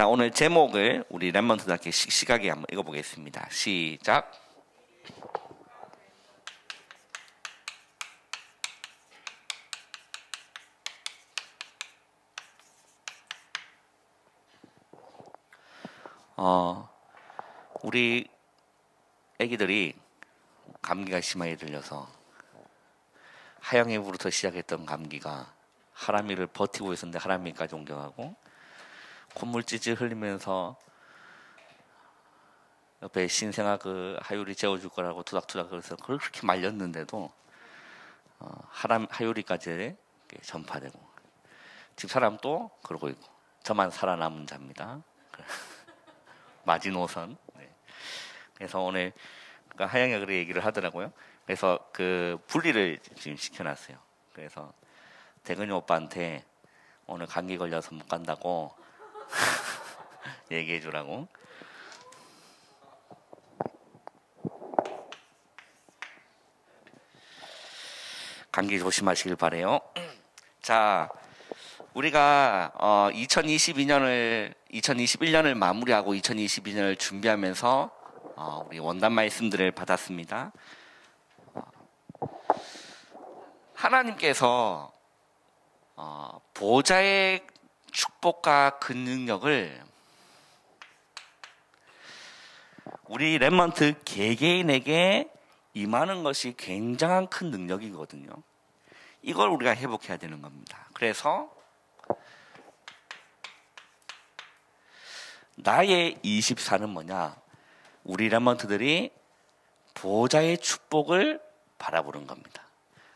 자, 오늘 제목을 우리 랩먼트답게 씩씩하게 한번 읽어보겠습니다. 시작. 우리 애기들이 감기가 심하게 들려서 하영이부터 시작했던 감기가 하람이를 버티고 있었는데 하람이까지 옮겨가고, 콧물 찌질 흘리면서 옆에 신생아 그 하율이 재워줄 거라고 투닥투닥 그래서 그렇게 말렸는데도 하율이까지 전파되고, 집사람도 그러고 있고, 저만 살아남은 자입니다. 마지노선. 네. 그래서 오늘 하영이가 그렇게 얘기를 하더라고요. 그래서 그 분리를 지금 시켜놨어요. 그래서 대근이 오빠한테 오늘 감기 걸려서 못 간다고 얘기해 주라고. 감기 조심하시길 바래요. 자, 우리가 2021년을 마무리하고 2022년을 준비하면서 우리 원단 말씀들을 받았습니다. 하나님께서 보좌의 축복과 그 능력을 우리 랩먼트 개개인에게 임하는 것이 굉장한 큰 능력이거든요. 이걸 우리가 회복해야 되는 겁니다. 그래서 나의 24는 뭐냐? 우리 랩먼트들이 보좌의 축복을 바라보는 겁니다.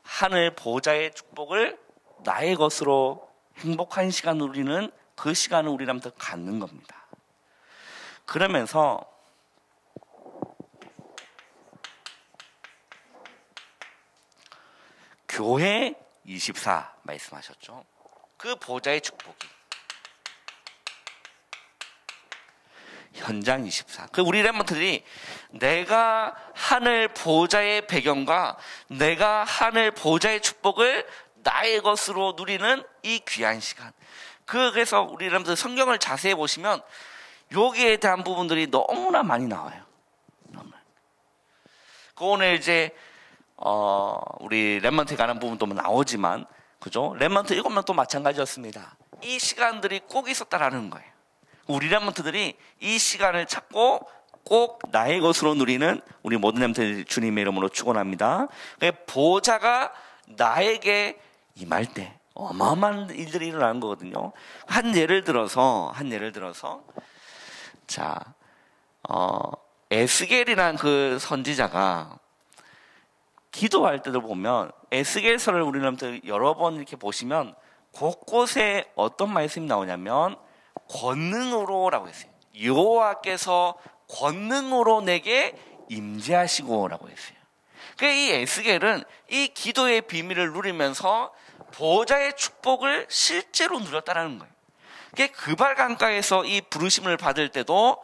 하늘 보좌의 축복을 나의 것으로 행복한 시간 누리는 그 시간을 우리 랩먼트 갖는 겁니다. 그러면서 교회 24 말씀하셨죠. 그 보좌의 축복이 현장 24. 그 우리 랩먼트들이 내가 하늘 보좌의 배경과 내가 하늘 보좌의 축복을 나의 것으로 누리는 이 귀한 시간. 그래서 우리 랩먼트 성경을 자세히 보시면 여기에 대한 부분들이 너무나 많이 나와요. 그 오늘 이제 우리 랩먼트에 관한 부분도 나오지만, 그죠? 랩먼트 7명 또 마찬가지였습니다. 이 시간들이 꼭 있었다라는 거예요. 우리 랩먼트들이 이 시간을 찾고 꼭 나의 것으로 누리는 우리 모든 랩먼트 주님의 이름으로 축원합니다. 보좌가 나에게 임할 때 어마어마한 일들이 일어나는 거거든요. 한 예를 들어서 자, 에스겔이라는 그 선지자가 기도할 때도 보면 에스겔서를 우리는 여러 번 이렇게 보시면 곳곳에 어떤 말씀이 나오냐면 권능으로라고 했어요. 여호와께서 권능으로 내게 임재하시고라고 했어요. 그러니까 이 에스겔은 이 기도의 비밀을 누리면서 보좌의 축복을 실제로 누렸다는 거예요. 그러니까 그발 강가에서 이 부르심을 받을 때도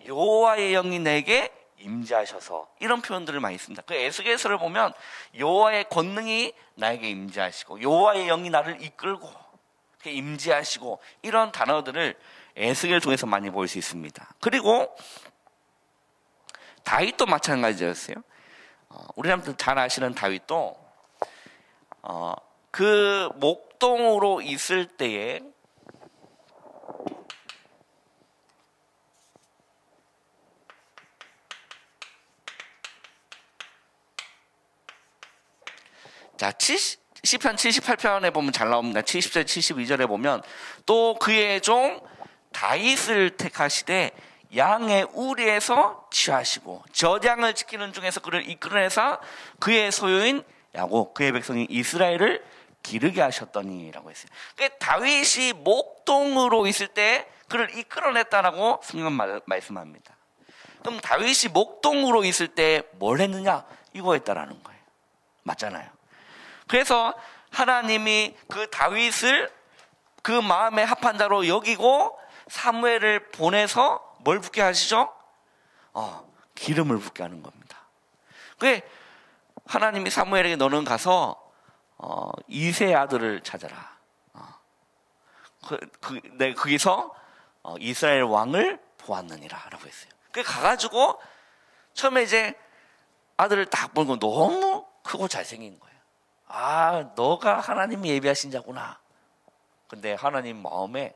여호와의 영이 내게 임재하셔서 이런 표현들을 많이 씁니다. 그 에스겔서를 보면 여호와의 권능이 나에게 임재하시고 여호와의 영이 나를 이끌고 임재하시고 이런 단어들을 에스겔 중에서 많이 볼 수 있습니다. 그리고 다윗도 마찬가지였어요. 우리 사람들 잘 아시는 다윗도 그 목동으로 있을 때에 자, 시편 78편에 보면 잘 나옵니다. 70절, 72절에 보면 또 그의 종 다윗을 택하시되 양의 우리에서 취하시고 젖양을 지키는 중에서 그를 이끌어내사 그의 소유인 야곱 그의 백성인 이스라엘을 기르게 하셨더니라고 했어요. 그러니까 다윗이 목동으로 있을 때 그를 이끌어냈다라고 성경 말씀합니다. 그럼 다윗이 목동으로 있을 때 뭘 했느냐? 이거 했다라는 거예요. 맞잖아요. 그래서 하나님이 그 다윗을 그 마음에 합한 자로 여기고 사무엘을 보내서 뭘 붓게 하시죠? 기름을 붓게 하는 겁니다. 그게 하나님이 사무엘에게 너는 가서 이새의 아들을 찾아라. 거기서 이스라엘 왕을 보았느니라 라고 했어요. 그 가가지고 처음에 이제 아들을 딱 보고 너무 크고 잘생긴 거예요. 아, 너가 하나님이 예비하신 자구나. 근데 하나님 마음에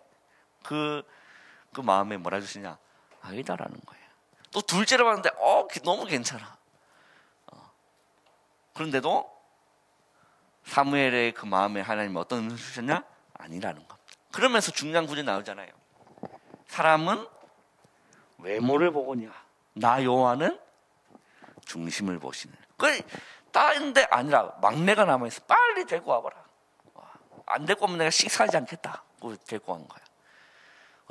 그 마음에 뭐라 주시냐? 아이다라는 거예요. 또 둘째로 봤는데 너무 괜찮아. 그런데도 사무엘의 그 마음에 하나님이 어떤 음성을 주셨냐? 아니라는 겁니다. 그러면서 중요한 구절이 나오잖아요. 사람은 외모를 보거냐, 나 여호와는 중심을 보시는. 딸인데 아니라 막내가 남아있어. 빨리 데리고 와봐라. 안 데리고 오면 내가 식사하지 않겠다. 데리고 온 거야.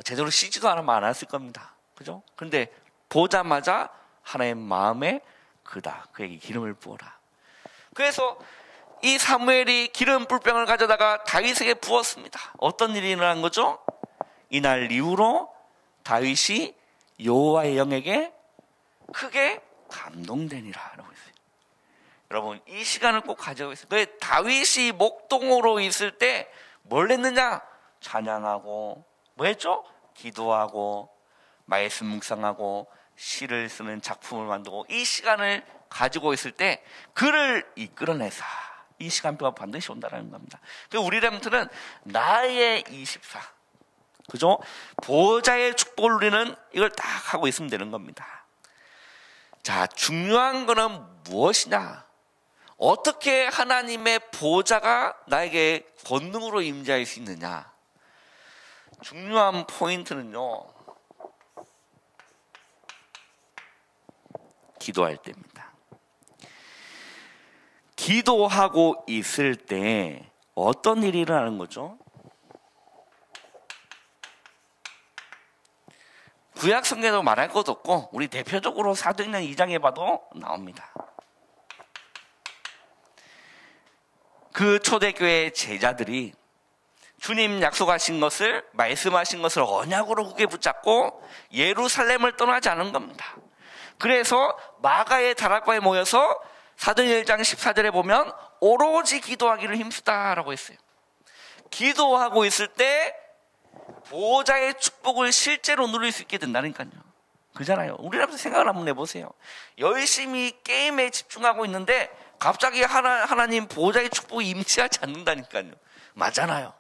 제대로 쉬지도 않으면 안 왔을 겁니다. 그죠? 근데 보자마자 하나님 마음에 그다. 그에게 기름을 부어라. 그래서 이 사무엘이 기름 뿔병을 가져다가 다윗에게 부었습니다. 어떤 일이 일어난 거죠? 이날 이후로 다윗이 여호와의 영에게 크게 감동되니라 라고 했어요. 여러분, 이 시간을 꼭 가져가고 있어요. 왜 다윗이 목동으로 있을 때 뭘 했느냐? 찬양하고 뭐 했죠? 기도하고 말씀 묵상하고 시를 쓰는 작품을 만들고 이 시간을 가지고 있을 때 그를 이끌어내사 이 시간표가 반드시 온다는 겁니다. 우리 렘트는 나의 24, 그죠? 보호자의 축복을 누리는 이걸 딱 하고 있으면 되는 겁니다. 자, 중요한 거는 무엇이냐? 어떻게 하나님의 보호자가 나에게 권능으로 임재할 수 있느냐? 중요한 포인트는요, 기도할 때입니다. 기도하고 있을 때 어떤 일이 일어나는 거죠? 구약 성경에도 말할 것도 없고 우리 대표적으로 사도행전 2장에 봐도 나옵니다. 그 초대교회 제자들이 주님 약속하신 것을, 말씀하신 것을 언약으로 굳게 붙잡고 예루살렘을 떠나지 않은 겁니다. 그래서 마가의 다락방에 모여서 사도행전 1장 14절에 보면 오로지 기도하기를 힘쓰다라고 했어요. 기도하고 있을 때 보호자의 축복을 실제로 누릴 수 있게 된다니까요. 그잖아요. 우리라도 생각을 한번 해보세요. 열심히 게임에 집중하고 있는데 갑자기 하나님 보호자의 축복이 임시하지 않는다니까요. 맞잖아요.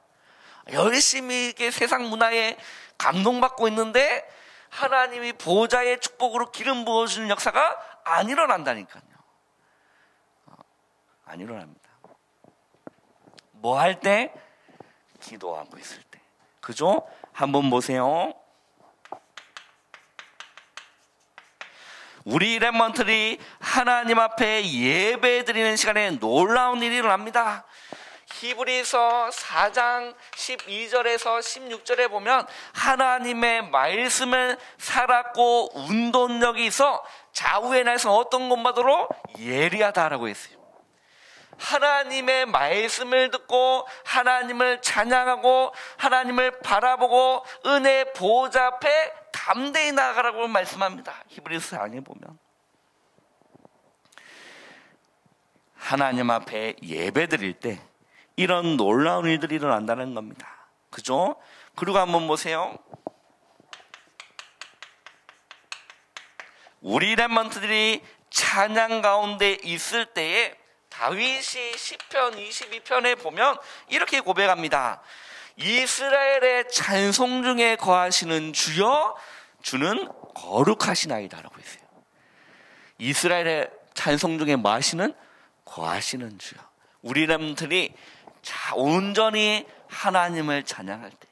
열심히 이렇게 세상 문화에 감동받고 있는데 하나님이 보호자의 축복으로 기름 부어주는 역사가 안 일어난다니까요. 안 일어납니다. 뭐 할 때? 기도하고 있을 때. 그죠? 한번 보세요. 우리 렘넌트들이 하나님 앞에 예배 드리는 시간에 놀라운 일이 일어납니다. 히브리서 4장 12절에서 16절에 보면 하나님의 말씀을 살았고 운동력이 있어 좌우의 날선 어떤 것마저도 예리하다라고 했어요. 하나님의 말씀을 듣고 하나님을 찬양하고 하나님을 바라보고 은혜 보호자 앞에 담대히 나아가라고 말씀합니다. 히브리서 4장에 보면 하나님 앞에 예배 드릴 때 이런 놀라운 일들이 일어난다는 겁니다. 그죠? 그리고 한번 보세요. 우리 렘넌트들이 찬양 가운데 있을 때에 다윗이 시편 22편에 보면 이렇게 고백합니다. 이스라엘의 찬송 중에 거하시는 주여, 주는 거룩하시나이다 라고 했어요. 이스라엘의 찬송 중에 뭐 하시는? 거하시는 주여. 우리 렘넌트들이 온전히 하나님을 찬양할 때,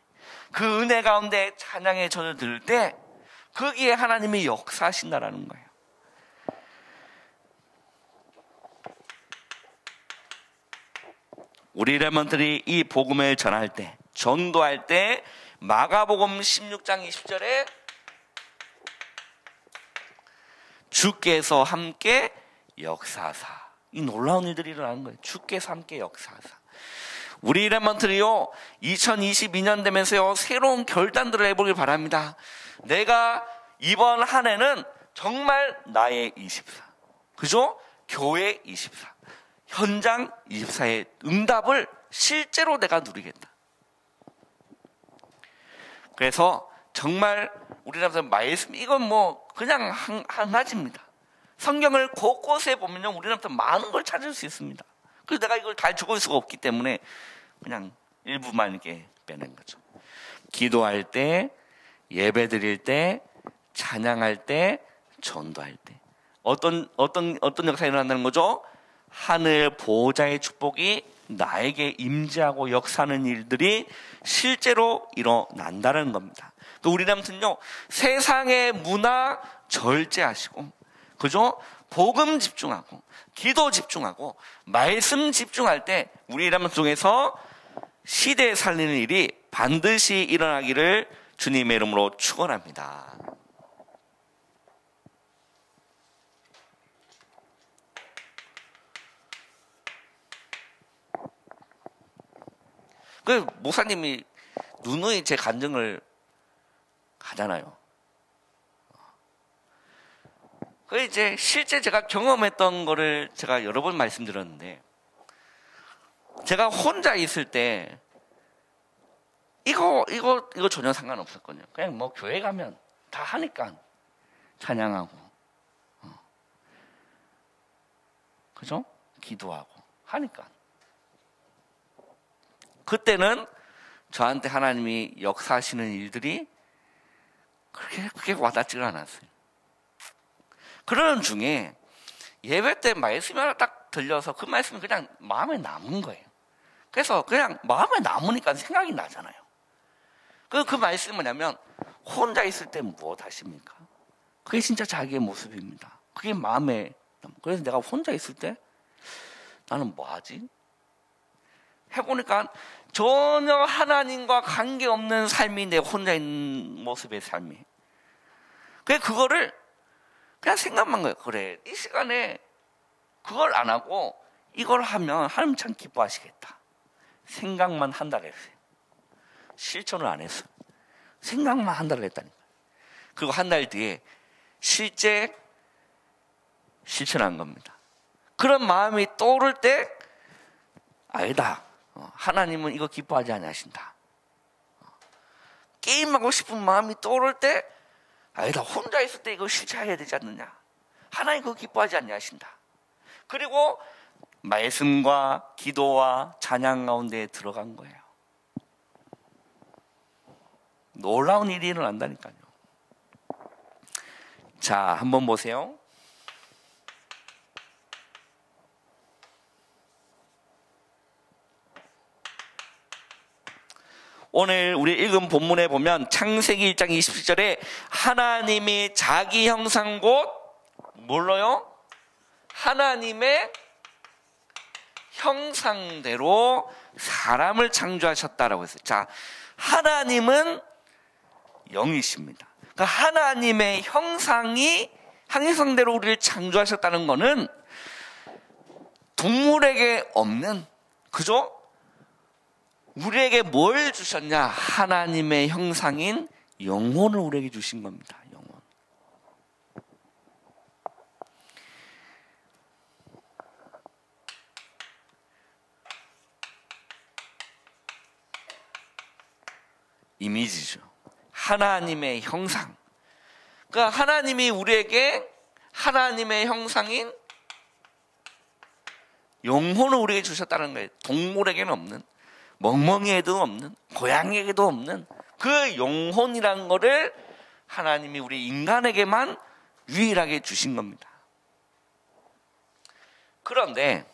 그 은혜 가운데 찬양의 전을 들을 때 거기에 하나님이 역사하신다라는 거예요. 우리 렘넌트들이 이 복음을 전할 때, 전도할 때 마가복음 16장 20절에 주께서 함께 역사하사, 이 놀라운 일들이 일어나는 거예요. 주께서 함께 역사하사. 우리 렘넌트들이요 2022년 되면서요 새로운 결단들을 해보길 바랍니다. 내가 이번 한 해는 정말 나의 24, 그죠? 교회 24, 현장 24의 응답을 실제로 내가 누리겠다. 그래서 정말 우리나라 말씀 이건 뭐 그냥 한 가지입니다. 성경을 곳곳에 보면요, 우리나라 많은 걸 찾을 수 있습니다. 그래서 내가 이걸 다 적을 수가 없기 때문에 그냥 일부만 이렇게 빼낸 거죠. 기도할 때, 예배 드릴 때, 찬양할 때, 전도할 때 어떤 역사가 일어난다는 거죠? 하늘 보호자의 축복이 나에게 임재하고 역사하는 일들이 실제로 일어난다는 겁니다. 우리나라는요, 세상의 문화 절제하시고, 그죠? 복음 집중하고, 기도 집중하고, 말씀 집중할 때 우리나라 속에서 시대에 살리는 일이 반드시 일어나기를 주님의 이름으로 축원합니다. 그 목사님이 누누이 제 간증을 하잖아요. 그 이제 실제 제가 경험했던 거를 제가 여러 번 말씀드렸는데, 제가 혼자 있을 때 이거 전혀 상관없었거든요. 그냥 뭐 교회 가면 다 하니까 찬양하고, 그죠? 기도하고 하니까. 그때는 저한테 하나님이 역사하시는 일들이 그렇게 와닿지가 않았어요. 그러는 중에 예배 때 말씀이 하나 딱 들려서 그 말씀이 그냥 마음에 남은 거예요. 그래서 그냥 마음에 남으니까 생각이 나잖아요. 그 말씀이 뭐냐면, 혼자 있을 때 무엇 하십니까? 그게 진짜 자기의 모습입니다. 그게 마음에 남아. 그래서 내가 혼자 있을 때 나는 뭐 하지? 해보니까 전혀 하나님과 관계없는 삶이 내 혼자 있는 모습의 삶이. 그거를 그냥 생각만 거예요. 그래, 이 시간에 그걸 안 하고 이걸 하면 하나님 참 기뻐하시겠다. 생각만 한 달 했어요. 실천을 안 했어요. 생각만 한 달을 했다니까요. 그리고 한 달 뒤에 실제 실천한 겁니다. 그런 마음이 떠오를 때, 아니다, 하나님은 이거 기뻐하지 아니하신다. 게임하고 싶은 마음이 떠오를 때, 아니다, 혼자 있을 때 이거 실천해야 되지 않느냐. 하나님 그거 기뻐하지 아니하신다. 그리고 말씀과 기도와 찬양 가운데 들어간 거예요. 놀라운 일이 일어난다니까요. 자, 한번 보세요. 오늘 우리 읽은 본문에 보면 창세기 1장 27절에 하나님이 자기 형상 곧 뭘로요? 하나님의 형상대로 사람을 창조하셨다라고 했어요. 자, 하나님은 영이십니다. 그러니까 하나님의 형상대로 우리를 창조하셨다는 것은 동물에게 없는, 그죠? 우리에게 뭘 주셨냐? 하나님의 형상인 영혼을 우리에게 주신 겁니다. 영혼. 이미지죠. 하나님의 형상. 그러니까 하나님이 우리에게 하나님의 형상인 영혼을 우리에게 주셨다는 거예요. 동물에게는 없는, 멍멍이에도 없는, 고양이에게도 없는 그 영혼이라는 거를 하나님이 우리 인간에게만 유일하게 주신 겁니다. 그런데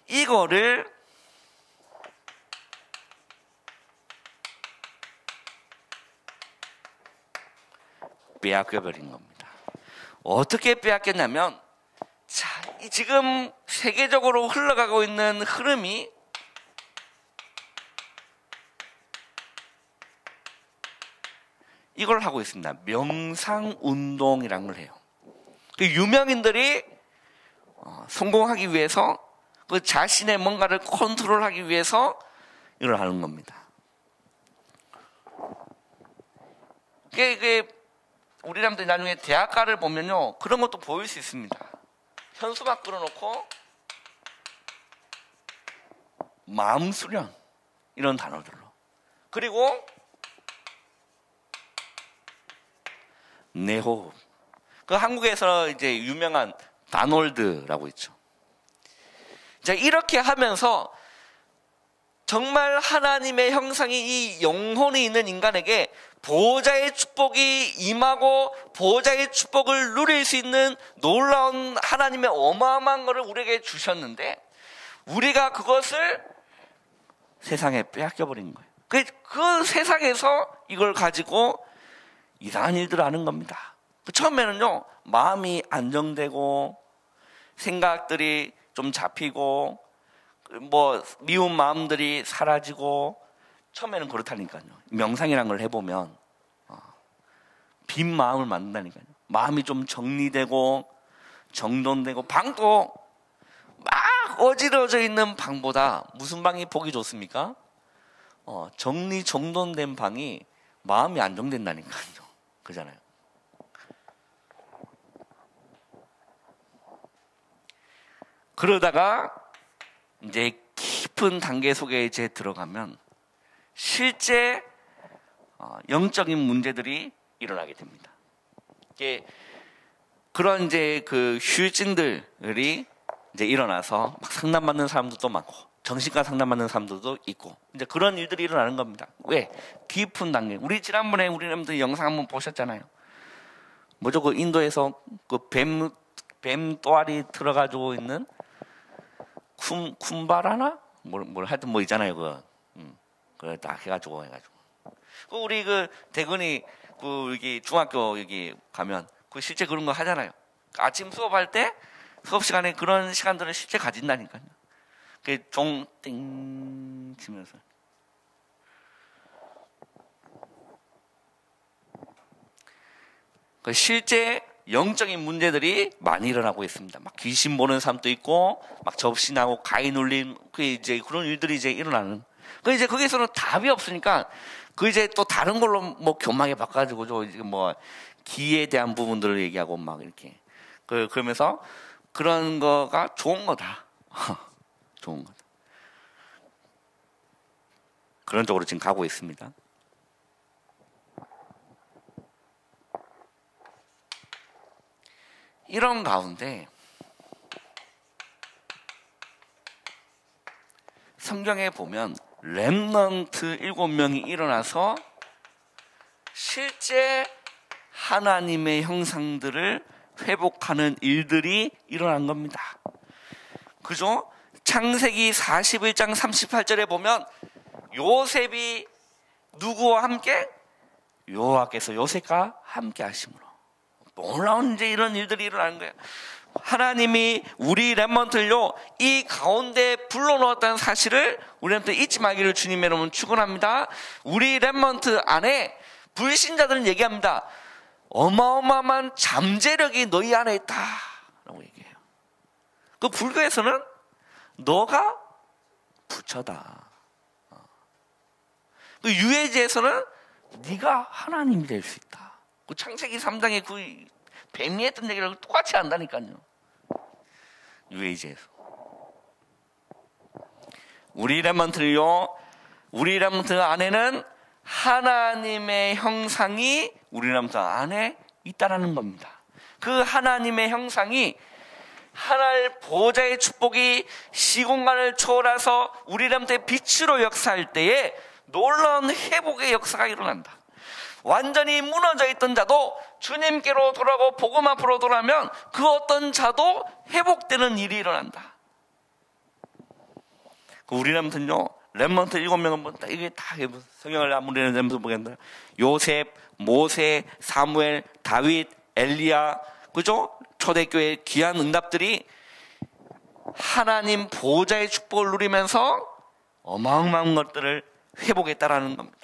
이거를 빼앗겨버린 겁니다. 어떻게 빼앗겼냐면, 자, 지금 세계적으로 흘러가고 있는 흐름이 이걸 하고 있습니다. 명상운동이라는 걸 해요. 그 유명인들이 성공하기 위해서, 그 자신의 뭔가를 컨트롤하기 위해서 이걸 하는 겁니다. 그게 우리 사람들이 나중에 대학가를 보면요, 그런 것도 보일 수 있습니다. 현수막 끌어놓고 마음 수련 이런 단어들로. 그리고 내호흡. 그 한국에서 이제 유명한 다놀드라고 있죠. 자, 이렇게 하면서 정말 하나님의 형상이 이 영혼이 있는 인간에게 보호자의 축복이 임하고 보호자의 축복을 누릴 수 있는 놀라운 하나님의 어마어마한 것을 우리에게 주셨는데 우리가 그것을 세상에 빼앗겨버린 거예요. 그 세상에서 이걸 가지고 이상한 일들을 하는 겁니다. 처음에는요, 마음이 안정되고 생각들이 좀 잡히고 미운 마음들이 사라지고 처음에는 그렇다니까요. 명상이라는 걸 해보면 빈 마음을 만든다니까요. 마음이 좀 정리되고 정돈되고 방도 막 어지러져 있는 방보다 무슨 방이 보기 좋습니까? 정리 정돈된 방이 마음이 안정된다니까요. 그잖아요. 그러다가 이제 깊은 단계 속에 이제 들어가면 실제 영적인 문제들이 일어나게 됩니다. 이게 그런 이제 그 휴진들이 이제 일어나서 막 상담받는 사람들도 많고 정신과 상담받는 사람들도 있고 이제 그런 일들이 일어나는 겁니다. 왜? 깊은 단계. 우리 지난번에 우리 여러분들 영상 한번 보셨잖아요. 뭐죠? 그 인도에서 그 뱀 또알이 들어가지고 있는 쿰바라나? 뭘 하여튼 뭐 있잖아요. 그걸 딱 해가지고. 우리 그 대근이 여기 중학교 여기 가면 실제 그런 거 하잖아요. 아침 수업할 때 수업 시간에 그런 시간들을 실제 가진다니까요. 종띵 치면서. 실제 영적인 문제들이 많이 일어나고 있습니다. 막 귀신 보는 사람도 있고, 막 접신하고 가위 눌림, 이제 그런 일들이 이제 일어나는. 이제 거기서는 답이 없으니까, 이제 또 다른 걸로 교만하게 바꿔가지고, 이제 기에 대한 부분들을 얘기하고 막 이렇게. 그러면서 그런 거가 좋은 거다. 좋은 거다. 그런 쪽으로 지금 가고 있습니다. 이런 가운데 성경에 보면 렘넌트 7명이 일어나서 실제 하나님의 형상들을 회복하는 일들이 일어난 겁니다. 그죠? 창세기 41장 38절에 보면 요셉이 누구와 함께? 여호와께서 요셉과 함께 하심으로. 놀라운 이제 이런 일들이 일어나는 거예요. 하나님이 우리 렘넌트를요 이 가운데 불러놓았다는 사실을 우리 렘넌트 잊지 말기를 주님의 이름으로 축원합니다. 우리 렘넌트 안에 불신자들은 얘기합니다. 어마어마한 잠재력이 너희 안에 있다 라고 얘기해요. 그 불교에서는 너가 부처다. 그 유해지에서는 네가 하나님이 될 수 있다. 그 창세기 3장의 그 뱀이 했던 얘기를 똑같이 한다니까요. 유해지에서. 우리 렘넌트요, 우리 렘넌트 안에는 하나님의 형상이 우리 렘넌트 안에 있다라는 겁니다. 그 하나님의 형상이 하나님 보호자의 축복이 시공간을 초월해서 우리 렘넌트의 빛으로 역사할 때에 놀라운 회복의 역사가 일어난다. 완전히 무너져 있던 자도 주님께로 돌아가고 복음 앞으로 돌아오면 그 어떤 자도 회복되는 일이 일어난다. 우리 렘넌트는요, 렘넌트 7명은 이게 다 성경을 아무리 렘넌트 보겠는데 요셉, 모세, 사무엘, 다윗, 엘리야, 그죠? 초대교회의 귀한 응답들이 하나님 보호자의 축복을 누리면서 어마어마한 것들을 회복했다라는 겁니다.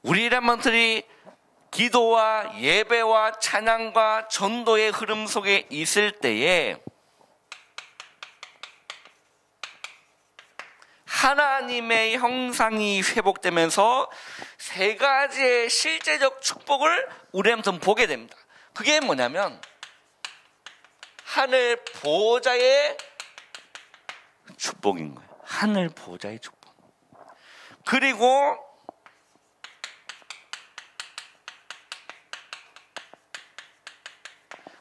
우리 렘넌트들이 기도와 예배와 찬양과 전도의 흐름 속에 있을 때에 하나님의 형상이 회복되면서 세 가지의 실제적 축복을 우리한테 보게 됩니다. 그게 뭐냐면 하늘 보호자의 축복인 거예요. 하늘 보호자의 축복. 그리고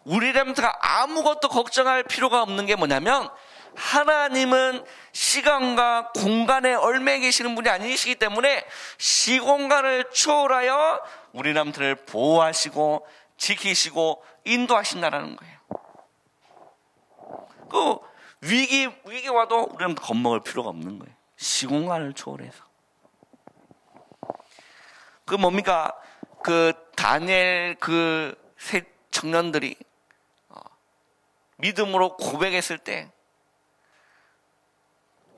우리람들가 아무것도 걱정할 필요가 없는 게 뭐냐면 하나님은 시간과 공간에 얽매여 계시는 분이 아니시기 때문에 시공간을 초월하여 우리람들을 보호하시고 지키시고 인도하신다는 거예요. 그 위기 와도 우리람들 겁먹을 필요가 없는 거예요. 시공간을 초월해서. 그 뭡니까? 그 다니엘 그 세 청년들이 믿음으로 고백했을 때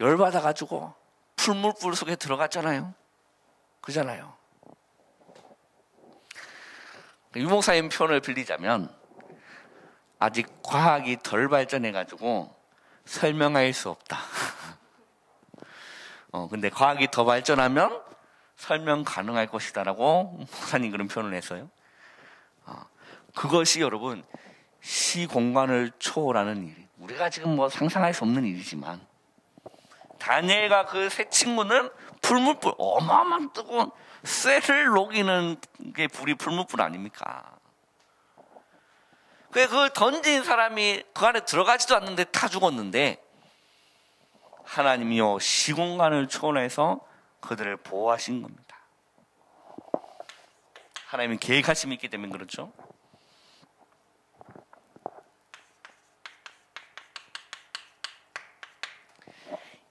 열받아가지고 풀물불 속에 들어갔잖아요. 그잖아요. 유목사님 표현을 빌리자면 아직 과학이 덜 발전해가지고 설명할 수 없다. 근데 과학이 더 발전하면 설명 가능할 것이다라고 목사님 그런 표현을 했어요. 그것이 여러분 시공간을 초월하는 일. 우리가 지금 뭐 상상할 수 없는 일이지만 다니엘과 그 세 친구는 풀물불 어마어마한 뜨거운 쇠를 녹이는 게 불이 풀물불 아닙니까? 그 던진 사람이 그 안에 들어가지도 않는데 타 죽었는데 하나님이요 시공간을 초월해서 그들을 보호하신 겁니다. 하나님이 계획하심이 있기 때문에 그렇죠.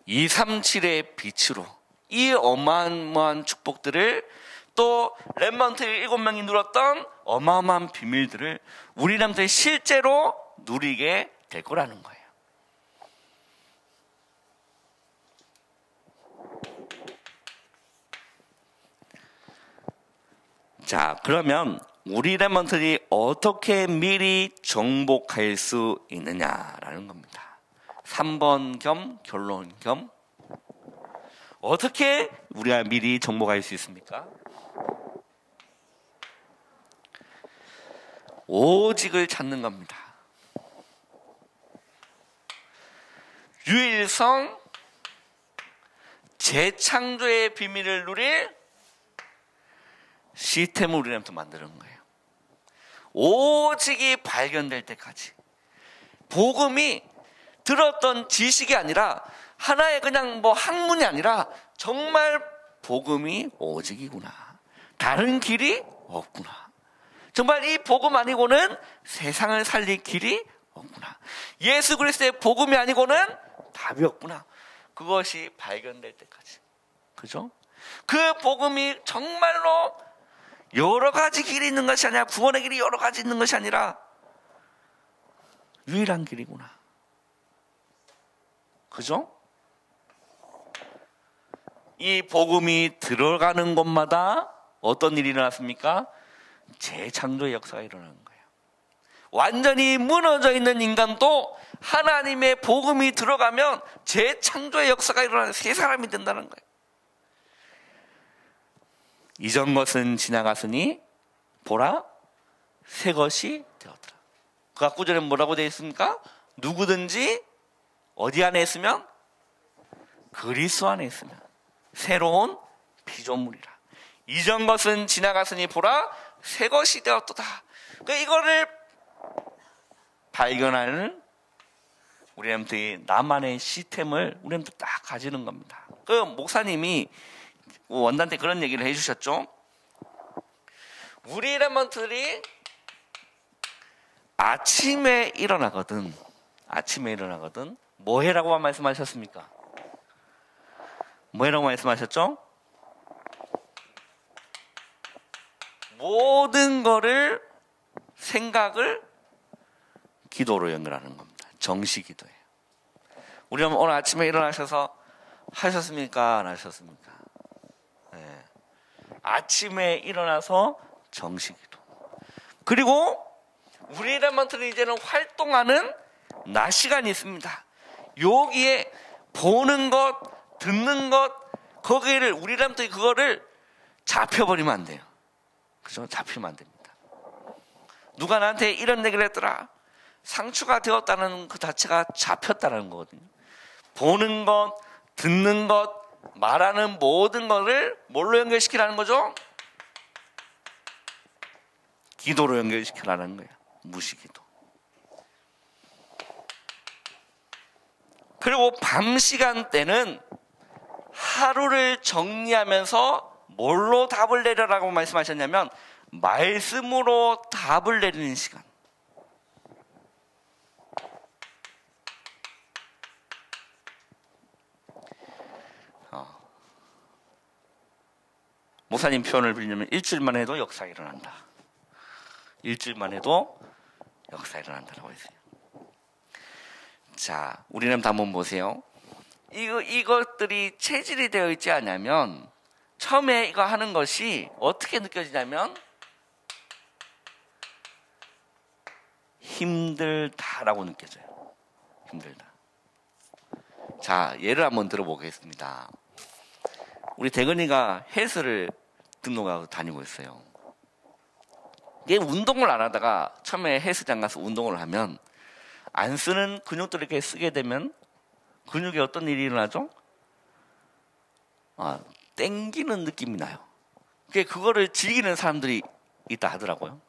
(237의) 빛으로 이 어마어마한 축복들을 또 렘넌트 7명이 누렸던 어마어마한 비밀들을 우리 남들이 실제로 누리게 될 거라는 거예요. 자, 그러면 우리 렘넌트들이 어떻게 미리 정복할 수 있느냐라는 겁니다. 3번 겸 결론 겸 어떻게 우리가 미리 정복할 수 있습니까? 오직을 찾는 겁니다. 유일성, 재창조의 비밀을 누릴 시스템을 우리한테 만드는 거예요. 오직이 발견될 때까지 복음이 들었던 지식이 아니라 하나의 그냥 뭐 학문이 아니라 정말 복음이 오직이구나. 다른 길이 없구나. 정말 이 복음 아니고는 세상을 살릴 길이 없구나. 예수 그리스도의 복음이 아니고는 답이 없구나. 그것이 발견될 때까지. 그죠? 그 복음이 정말로 여러 가지 길이 있는 것이 아니라 구원의 길이 여러 가지 있는 것이 아니라 유일한 길이구나. 그죠? 이 복음이 들어가는 곳마다 어떤 일이 일어났습니까? 재창조의 역사가 일어나는 거예요. 완전히 무너져 있는 인간도 하나님의 복음이 들어가면 재창조의 역사가 일어나는 새 사람이 된다는 거예요. 이전 것은 지나갔으니 보라 새 것이 되었더라. 그 앞구절에 뭐라고 되어 있습니까? 누구든지 어디 안에 있으면? 그리스도 안에 있으면 새로운 피조물이라. 이전 것은 지나갔으니 보라 새 것이 되었도다. 이거를 발견하는 우리한테 나만의 시스템을 우리한테 딱 가지는 겁니다. 그 목사님이 원단 때 그런 얘기를 해주셨죠. 우리 렘넌트들이 아침에 일어나거든 뭐 해라고 말씀하셨습니까? 뭐 해라고 말씀하셨죠? 모든 거를 생각을 기도로 연결하는 겁니다. 정시 기도예요. 우리 오늘 아침에 일어나셔서 하셨습니까? 안 하셨습니까? 네. 아침에 일어나서 정시 기도. 그리고 우리 렘넌트는 이제는 활동하는 낮 시간이 있습니다. 여기에 보는 것, 듣는 것, 거기를, 우리라면 또 그거를 잡혀버리면 안 돼요. 그죠? 잡히면 안 됩니다. 누가 나한테 이런 얘기를 했더라. 상처가 되었다는 그 자체가 잡혔다는 거거든요. 보는 것, 듣는 것, 말하는 모든 것을 뭘로 연결시키라는 거죠? 기도로 연결시키라는 거예요. 무시기도. 그리고 밤 시간대는 하루를 정리하면서 뭘로 답을 내려라고 말씀하셨냐면 말씀으로 답을 내리는 시간. 목사님 표현을 빌리면 일주일만 해도 역사가 일어난다. 일주일만 해도 역사가 일어난다라고 했어요. 자, 우리는 한번 보세요. 이것들이 체질이 되어 있지 않냐면 처음에 이거 하는 것이 어떻게 느껴지냐면 힘들다라고 느껴져요. 힘들다. 자, 예를 한번 들어보겠습니다. 우리 대근이가 헬스를 등록하고 다니고 있어요. 얘 운동을 안 하다가 처음에 헬스장 가서 운동을 하면 안 쓰는 근육들을 이렇게 쓰게 되면 근육에 어떤 일이 일어나죠? 땡기는 느낌이 나요. 그거를 즐기는 사람들이 있다 하더라고요.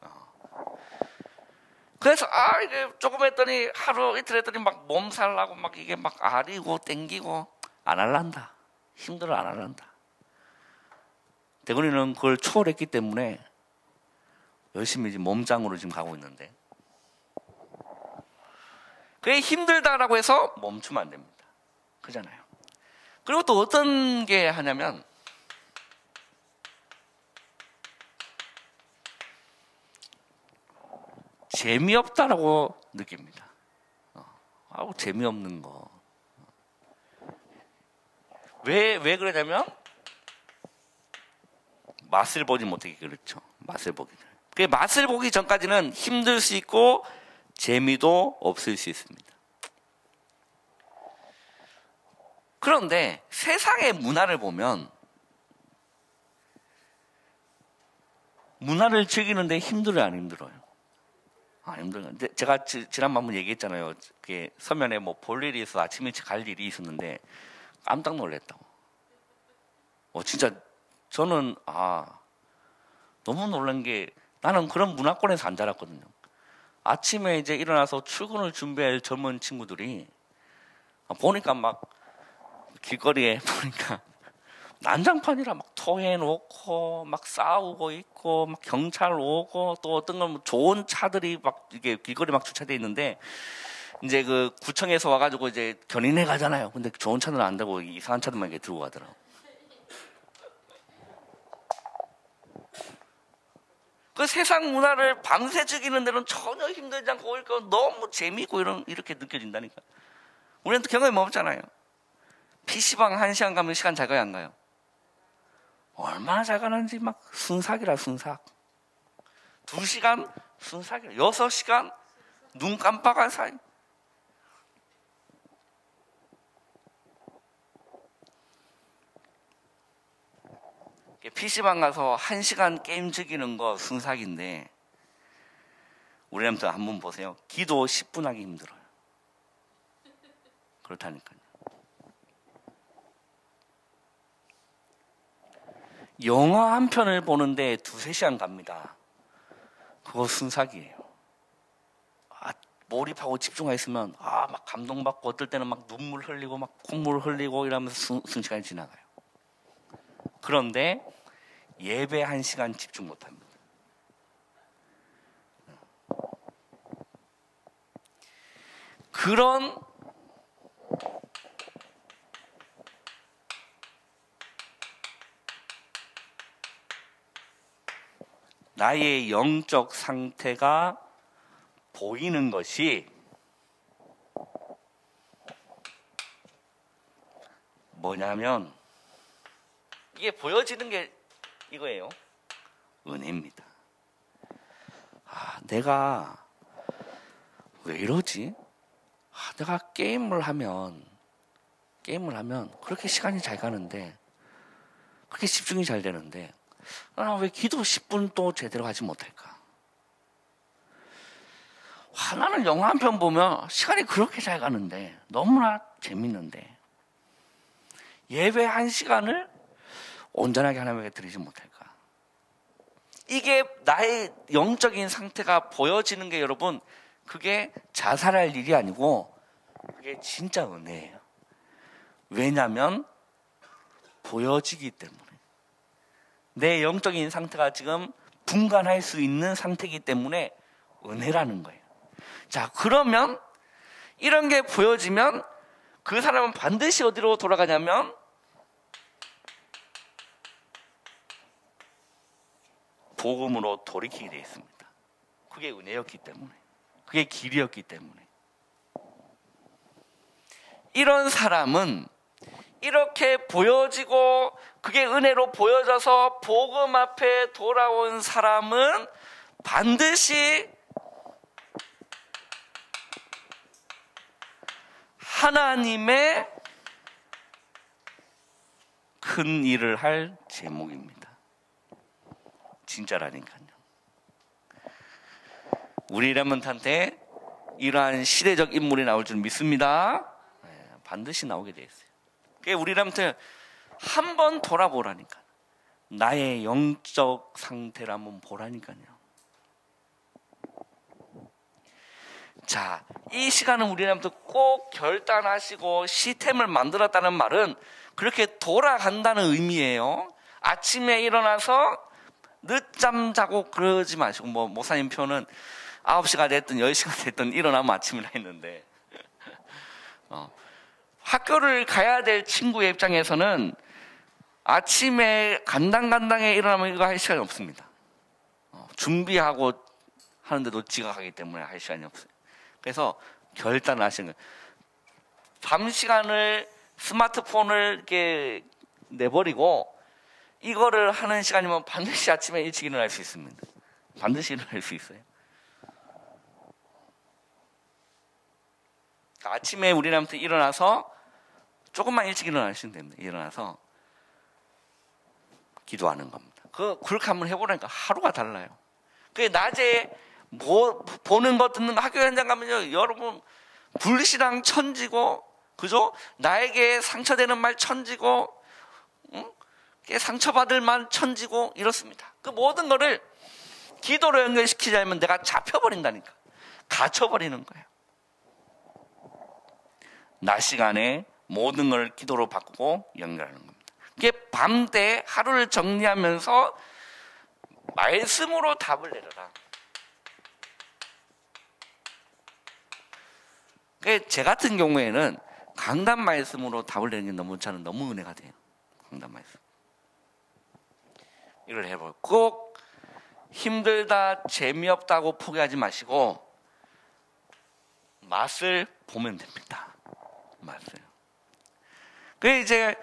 그래서 이게 조금 했더니 하루 이틀 했더니 막 몸살 나고 막 이게 막 아리고 땡기고 안 할란다. 힘들어 안 할란다. 대근이는 그걸 초월했기 때문에 열심히 지금 몸짱으로 지금 가고 있는데 그게 힘들다라고 해서 멈추면 안 됩니다. 그잖아요. 그리고 또 어떤 게 하냐면 재미없다라고 느낍니다. 재미없는 거. 왜 그러냐면 맛을 보지 못하게 그렇죠. 맛을 보기 전. 그 맛을 보기 전까지는 힘들 수 있고 재미도 없을 수 있습니다. 그런데 세상의 문화를 보면 문화를 즐기는데 힘들어요, 안 힘들어요? 힘들어요. 근데 제가 지난번 한번 얘기했잖아요. 그게 서면에 뭐 볼 일이 있어 아침 일찍 갈 일이 있었는데 깜짝 놀랐다고. 진짜 저는 너무 놀란 게 나는 그런 문화권에서 안 자랐거든요. 아침에 이제 일어나서 출근을 준비할 젊은 친구들이 보니까 막 길거리에 보니까 난장판이라 막 토해놓고 막 싸우고 있고 막 경찰 오고 또 어떤 건 좋은 차들이 막 이게 길거리 막 주차돼 있는데 이제 그 구청에서 와가지고 이제 견인해 가잖아요. 근데 좋은 차는 안 되고 이상한 차들만 이렇게 들고 가더라고. 그 세상 문화를 밤새 즐기는 데는 전혀 힘들지 않고 오히려 너무 재미있고 이렇게 느껴진다니까. 우리는 경험이 없잖아요. PC방 1시간 가면 시간 잘 가요, 안 가요? 얼마나 잘 가는지 막 순삭이라 순삭. 2시간 순삭이라 6시간 눈 깜빡할 사이. PC방 가서 1시간 게임 즐기는 거 순삭인데 우리한테 한번 보세요. 기도 10분 하기 힘들어요. 그렇다니까요. 영화 한 편을 보는데 2-3시간 갑니다. 그거 순삭이에요. 몰입하고 집중하고 있으면 막 감동받고 어떨 때는 막 눈물 흘리고 막 콧물 흘리고 이러면서 순시간이 지나가요. 그런데 예배 1시간 집중 못합니다. 그런 나의 영적 상태가 보이는 것이 뭐냐면 이게 보여지는 게 이거예요. 은혜입니다. 내가 왜 이러지? 내가 게임을 하면 게임을 하면 그렇게 시간이 잘 가는데, 그렇게 집중이 잘 되는데, 왜 기도 10분도 제대로 하지 못할까? 나는 영화 한 편 보면 시간이 그렇게 잘 가는데, 너무나 재밌는데, 예배 1시간을 온전하게 하나님에게 드리지 못할까? 이게 나의 영적인 상태가 보여지는 게 여러분, 그게 자살할 일이 아니고 그게 진짜 은혜예요. 왜냐하면 보여지기 때문에. 내 영적인 상태가 지금 분간할 수 있는 상태이기 때문에 은혜라는 거예요. 자, 그러면 이런 게 보여지면 그 사람은 반드시 어디로 돌아가냐면 복음으로 돌이키게 되어 있습니다. 그게 은혜였기 때문에, 그게 길이었기 때문에. 이런 사람은 이렇게 보여지고 그게 은혜로 보여져서 복음 앞에 돌아온 사람은 반드시 하나님의 큰 일을 할 제목입니다. 진짜라니까요. 우리 레몬트한테 이러한 시대적 인물이 나올 줄 믿습니다. 반드시 나오게 돼 있어요. 우리 레몬트 한번 돌아보라니까. 나의 영적 상태를 한번 보라니까요. 자, 이 시간은 우리 레몬트 꼭 결단하시고 시스템을 만들었다는 말은 그렇게 돌아간다는 의미예요. 아침에 일어나서 늦잠 자고 그러지 마시고, 목사님 표현은 9시가 됐든 10시가 됐든 일어나면 아침이라 했는데, 학교를 가야 될 친구의 입장에서는 아침에 간당간당에 일어나면 이거 할 시간이 없습니다. 준비하고 하는데도 지각하기 때문에 할 시간이 없어요. 그래서 결단을 하시는 거예요. 밤 시간을 스마트폰을 이렇게 내버리고 이거를 하는 시간이면 반드시 아침에 일찍 일어날 수 있습니다. 반드시 일어날 수 있어요. 아침에 우리한테 일어나서 조금만 일찍 일어나시면 됩니다. 일어나서 기도하는 겁니다. 그렇게 한번 해보라니까 하루가 달라요. 낮에 보는 거 듣는 거, 학교 현장 가면요, 여러분 불신앙 천지고, 그죠? 나에게 상처되는 말 천지고, 상처받을 만 천지고 이렇습니다. 그 모든 거를 기도로 연결시키자면 내가 잡혀버린다니까. 갇혀버리는 거예요. 낮 시간에 모든 걸 기도로 바꾸고 연결하는 겁니다. 그게 밤 때 하루를 정리하면서 말씀으로 답을 내려라. 제 같은 경우에는 강단 말씀으로 답을 내는 게 저는 너무 은혜가 돼요. 강단 말씀. 이걸 해보고 꼭 힘들다, 재미없다고 포기하지 마시고 맛을 보면 됩니다. 맛을. 이제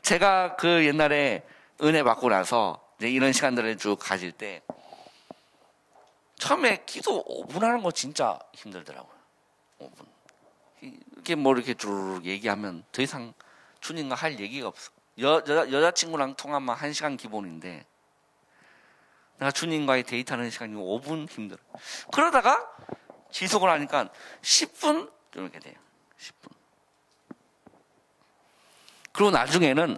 제가 옛날에 은혜 받고 나서 이제 이런 시간들을 쭉 가질 때 처음에 기도 5분 하는 거 진짜 힘들더라고요. 5분. 이렇게 이렇게 쭉 얘기하면 더 이상 주님과 할 얘기가 없어. 여자친구랑 통화만 1시간 기본인데 내가 주님과의 데이트하는 시간이 5분 힘들어. 그러다가 지속을 하니까 10분 좀 이렇게 돼요. 10분. 그리고 나중에는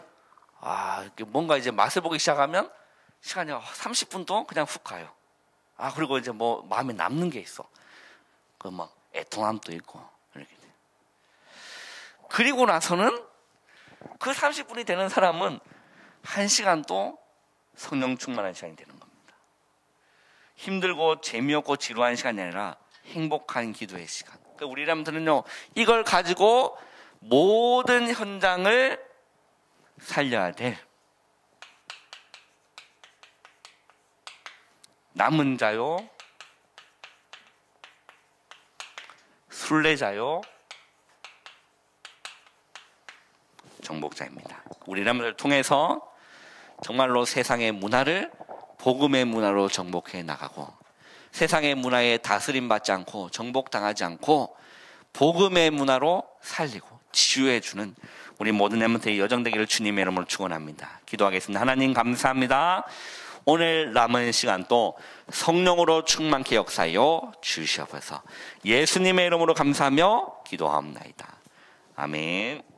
뭔가 이제 맛을 보기 시작하면 시간이 30분도 그냥 훅 가요. 그리고 이제 마음에 남는 게 있어. 애통함도 있고 이렇게 돼요. 그리고 나서는 그 30분이 되는 사람은 1시간도 성령 충만한 시간이 되는 겁니다. 힘들고 재미없고 지루한 시간이 아니라 행복한 기도의 시간. 우리 사람들은요, 이걸 가지고 모든 현장을 살려야 돼. 남은 자요, 순례자요, 정복자입니다. 우리 사람들을 통해서 정말로 세상의 문화를 복음의 문화로 정복해 나가고, 세상의 문화에 다스림 받지 않고 정복당하지 않고 복음의 문화로 살리고 치유해 주는 우리 모든 렘넌트의 여정되기를 주님의 이름으로 축원합니다. 기도하겠습니다. 하나님 감사합니다. 오늘 남은 시간도 성령으로 충만케 역사하여 주시옵소서. 예수님의 이름으로 감사하며 기도하옵나이다. 아멘.